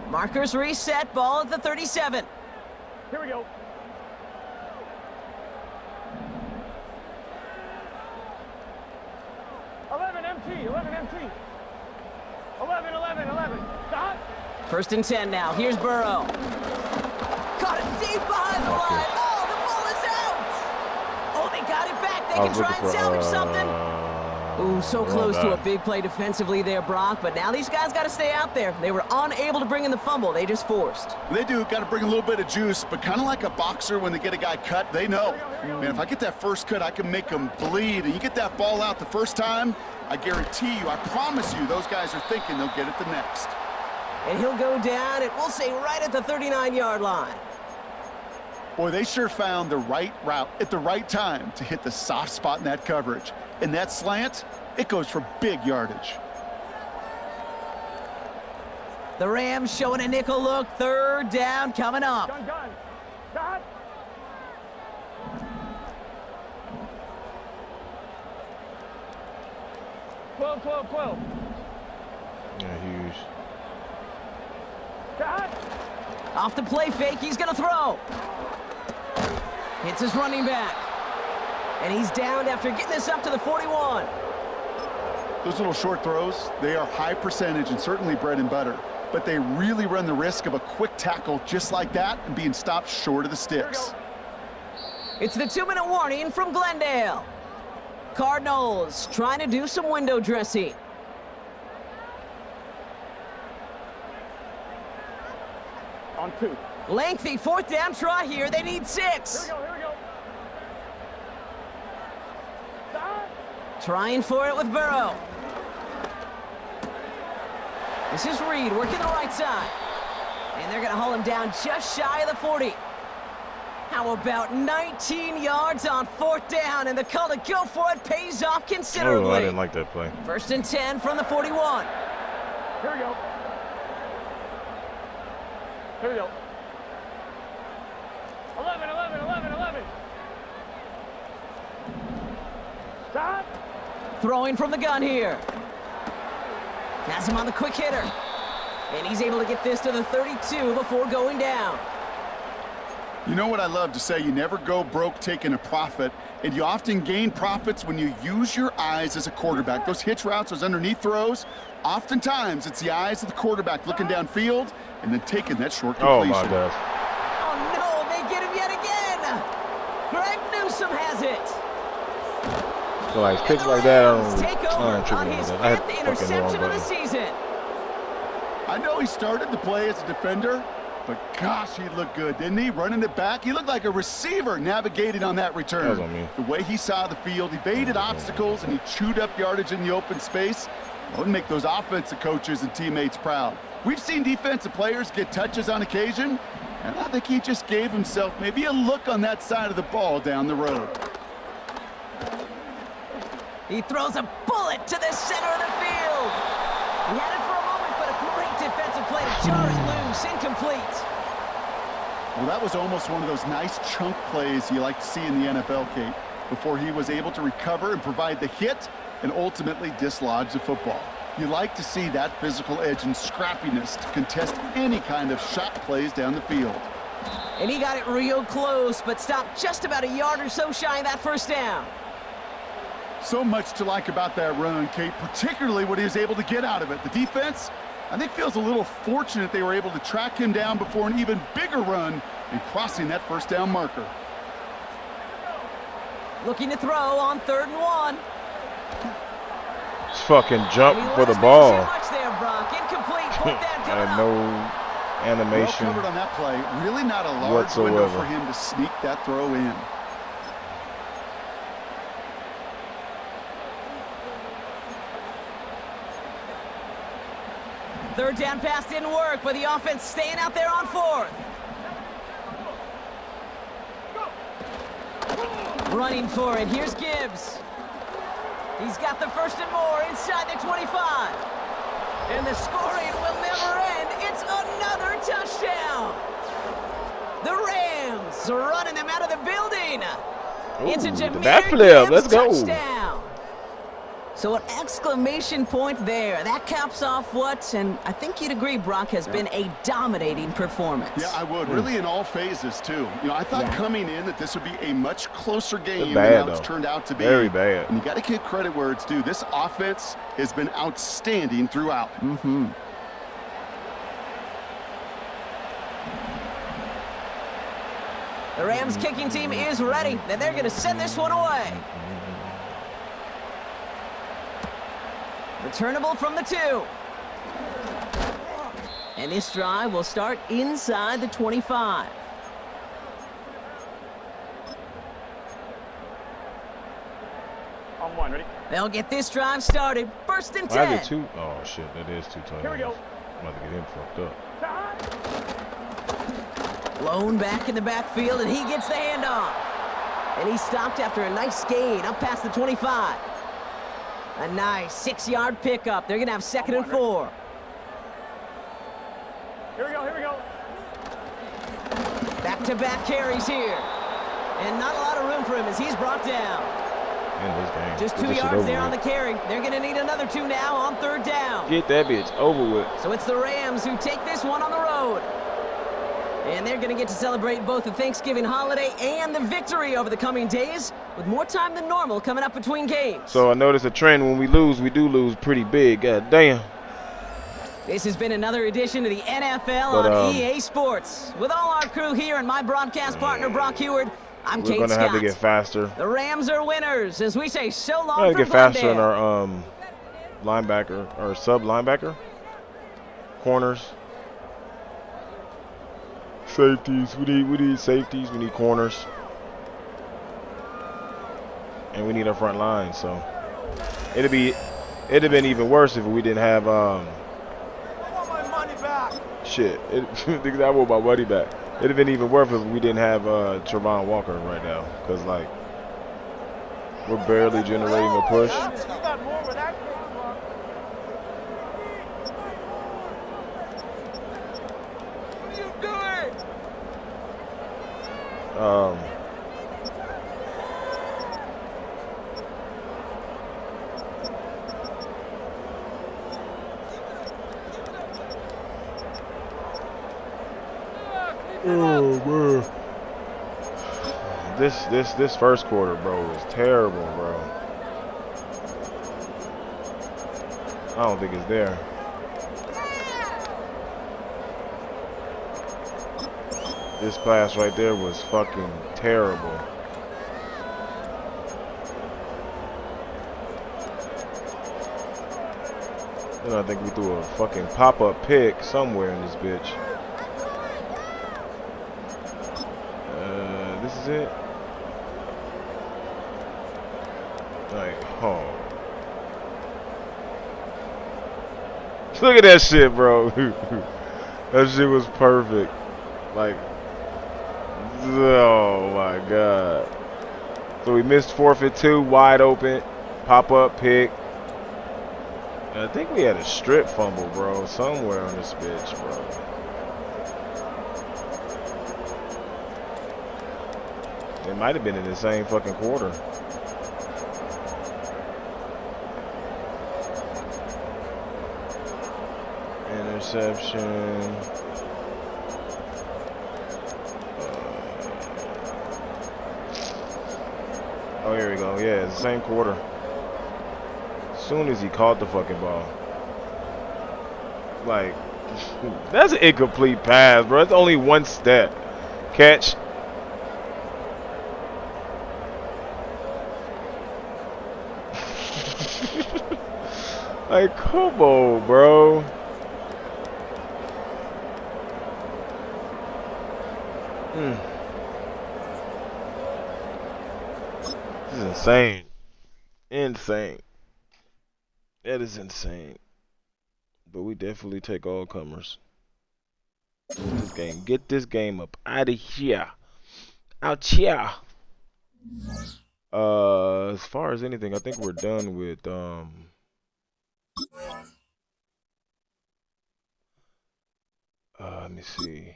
Markers reset, ball at the 37. Here we go. Eleven MT. 11. Stop. 1st and 10 now. Here's Burrow. Caught it deep behind the line. Oh, the ball is out. Oh, they got it back. They can try and salvage something. Ooh, so close to a big play defensively there, Brock. But now these guys got to stay out there. They were unable to bring in the fumble. They just forced. They do. Got to bring a little bit of juice, but kind of like a boxer when they get a guy cut, they know. Man, if I get that first cut, I can make them bleed. And you get that ball out the first time, I guarantee you, I promise you, those guys are thinking they'll get it the next. And he'll go down, and we'll say right at the 39-yard line. Boy, they sure found the right route at the right time to hit the soft spot in that coverage. And that slant, it goes for big yardage. The Rams showing a nickel look. 3rd down coming up. Gun. Stop. Twelve. Yeah, huge. Stop. Off the play fake, he's going to throw. Hits his running back. And he's down after getting this up to the 41. Those little short throws, they are high percentage and certainly bread and butter. But they really run the risk of a quick tackle just like that and being stopped short of the sticks. It's the 2-minute warning from Glendale. Cardinals trying to do some window dressing. On 2. Lengthy 4th down try here. They need 6. Here we go. Stop. Trying for it with Burrow. This is Reed working the right side. And they're going to haul him down just shy of the 40. How about 19 yards on 4th down, and the call to go for it pays off considerably. Oh, I didn't like that play. 1st and 10 from the 41. Here we go. 11. Stop. Throwing from the gun here. Has him on the quick hitter. And he's able to get this to the 32 before going down. You know what I love to say? You never go broke taking a profit, and you often gain profits when you use your eyes as a quarterback. Those hitch routes, those underneath throws, oftentimes it's the eyes of the quarterback looking downfield and then taking that short completion. Oh, my gosh. Oh, no, they get him yet again. Greg Newsome has it. So, like, picks like that, I Take don't over trip on with his that. I had 5th fucking interception wrong of the button. season. I know he started the play as a defender, but gosh, he looked good, didn't he? Running it back, he looked like a receiver navigating on that return. That was on me. The way he saw the field, evaded obstacles, and he chewed up yardage in the open space. That would make those offensive coaches and teammates proud. We've seen defensive players get touches on occasion, and I think he just gave himself maybe a look on that side of the ball down the road. He throws a bullet to the center of the field. He had it for a moment, but a great defensive play to jar it loose, incomplete. Well, that was almost one of those nice chunk plays you like to see in the NFL, Kate, before he was able to recover and provide the hit and ultimately dislodge the football. You like to see that physical edge and scrappiness to contest any kind of shot plays down the field. And he got it real close, but stopped just about a yard or so shy of that first down. So much to like about that run, Kate, particularly what he was able to get out of it. The defense, I think, feels a little fortunate they were able to track him down before an even bigger run and crossing that first down marker. Looking to throw on 3rd and 1. Just fucking jump And he for the left ball. too much there, Brock. Incomplete. Fourth down coming And up. no Well animation covered on that play. Really not a large window whatsoever. for him to sneak that throw in. Third down pass didn't work, but the offense staying out there on 4th. Running for it. Here's Gibbs. He's got the 1st and more inside the 25. And the scoring will never end. It's another touchdown. The Rams are running them out of the building. It's a Ooh, the Jameer bat flip. Gibbs Let's go. touchdown. So an exclamation point there. That caps off what, and I think you'd agree, Brock, has been a dominating performance. Yeah, I would. Really in all phases, too. You know, I thought coming in that this would be a much closer game bad, than how it's though. turned out to be. Very bad. And you got to give credit where it's due. This offense has been outstanding throughout. The Rams kicking team is ready, and they're going to send this one away. Returnable from the 2. And this drive will start inside the 25. On 1, ready? They'll get this drive started. 1st and 10. Why is it 2? Oh, shit. That is 2 times. Here we go. I'm about to get him fucked up. Blown back in the backfield, and he gets the handoff. And he stopped after a nice gain up past the 25. A nice 6-yard pickup. They're going to have 2nd and 4. Here we go, here we go. Back-to-back carries here. And not a lot of room for him as he's brought down. In this game. Just Get 2 this shit yards over there on the with. carry. They're going to need another 2 now on 3rd down. Get that bitch over with. So it's the Rams who take this one on the road. And they're going to get to celebrate both the Thanksgiving holiday and the victory over the coming days, with more time than normal coming up between games. So I noticed a trend. When we lose, we do lose pretty big. God damn. This has been another edition of the NFL on EA Sports. With all our crew here and my broadcast partner, Brock Heward, I'm We're Kate going to Scott. have to get faster. The Rams are winners, as we say so long We're going to from get faster in Glendale. our linebacker, or sub-linebacker. Corners. Safeties. We need safeties. We need corners. And we need our front line. So it'd have been even worse if we didn't have shit. I want my money back. It'd have been even worse if we didn't have Trevon Walker right now, because like we're barely generating a push. Oh man. This first quarter, bro, was terrible, bro. I don't think it's there. This pass right there was fucking terrible. Then I think we threw a fucking pop-up pick somewhere in this bitch. This is it. Like, oh. Look at that shit, bro. That shit was perfect. Like, oh my god. So we missed 4th and 2, wide open, pop-up pick. And I think we had a strip fumble, bro, somewhere on this bitch, bro. It might have been in the same fucking quarter. Interception. Oh, here we go. Yeah, it's the same quarter. As soon as he caught the fucking ball. Like, that's an incomplete pass, bro. It's only one step. Catch. Like, come on, bro. This is insane. Insane. That is insane. But we definitely take all comers. Get this game up out of here. Out here. As far as anything, I think we're done with let me see.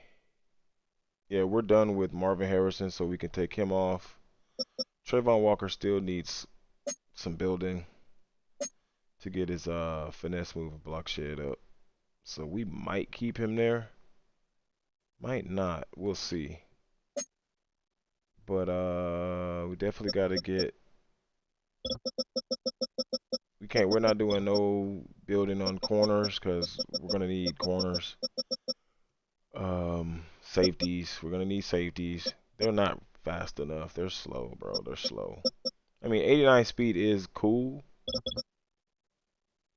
Yeah, we're done with Marvin Harrison, so we can take him off. Trayvon Walker still needs some building to get his finesse move and block shed up. So we might keep him there. Might not. We'll see. But we definitely gotta get, we're not doing no building on corners because we're gonna need corners. Safeties. We're gonna need safeties. They're not fast enough. They're slow, bro. They're slow. I mean, 89 speed is cool,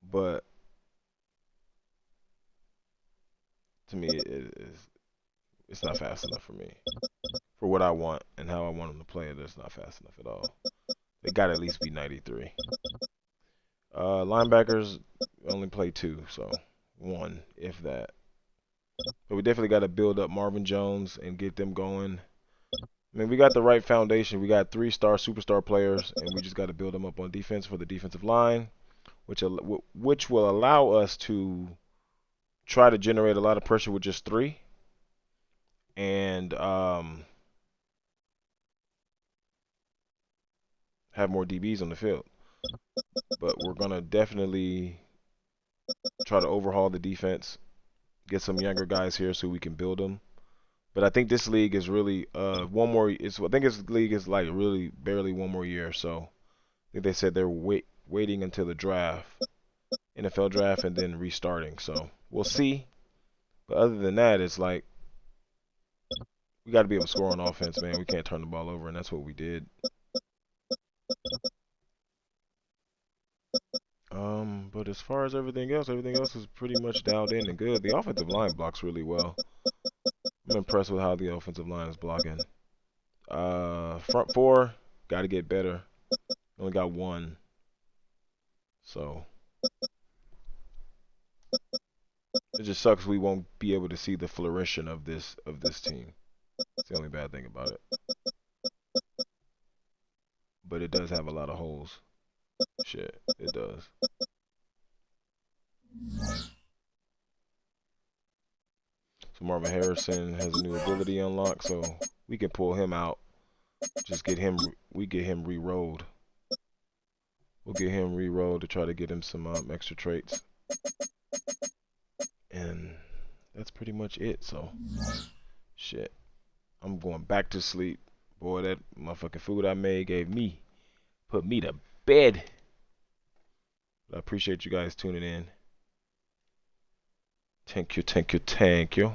but to me, it's not fast enough for me. For what I want and how I want them to play it, it's not fast enough at all. They gotta at least be 93. Linebackers only play 2, so 1, if that. But we definitely got to build up Marvin Jones and get them going. I mean, we got the right foundation. We got 3-star superstar players, and we just got to build them up on defense for the defensive line, which will allow us to try to generate a lot of pressure with just 3. And have more DBs on the field. But we're going to definitely try to overhaul the defense, get some younger guys here so we can build them. But I think this league is really I think this league is like really barely 1 more year. So I think they said they're waiting until the draft, NFL draft, and then restarting. So we'll see. But other than that, it's like we got to be able to score on offense, man. We can't turn the ball over, and that's what we did. But as far as everything else is pretty much dialed in and good. The offensive line blocks really well. I'm impressed with how the offensive line is blocking. Front 4, got to get better. Only got 1. So it just sucks we won't be able to see the flourishing of this team. It's the only bad thing about it. But it does have a lot of holes. Shit, it does. So Marvin Harrison has a new ability unlocked, so we can pull him out. Just get him, we get him re-rolled. We'll get him re-rolled to try to get him some extra traits. And that's pretty much it, so shit. I'm going back to sleep. Boy, that motherfucking food I made put me to bed. I appreciate you guys tuning in. Thank you, thank you, thank you.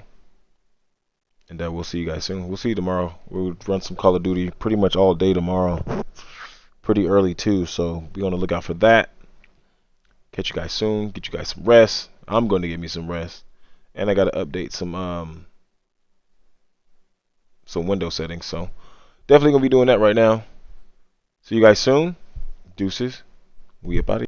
And we'll see you guys soon. We'll see you tomorrow. We'll run some Call of Duty pretty much all day tomorrow. Pretty early too, so be on the lookout for that. Catch you guys soon. Get you guys some rest. I'm going to get me some rest. And I got to update some window settings. So definitely going to be doing that right now. See you guys soon. Deuces. We about it.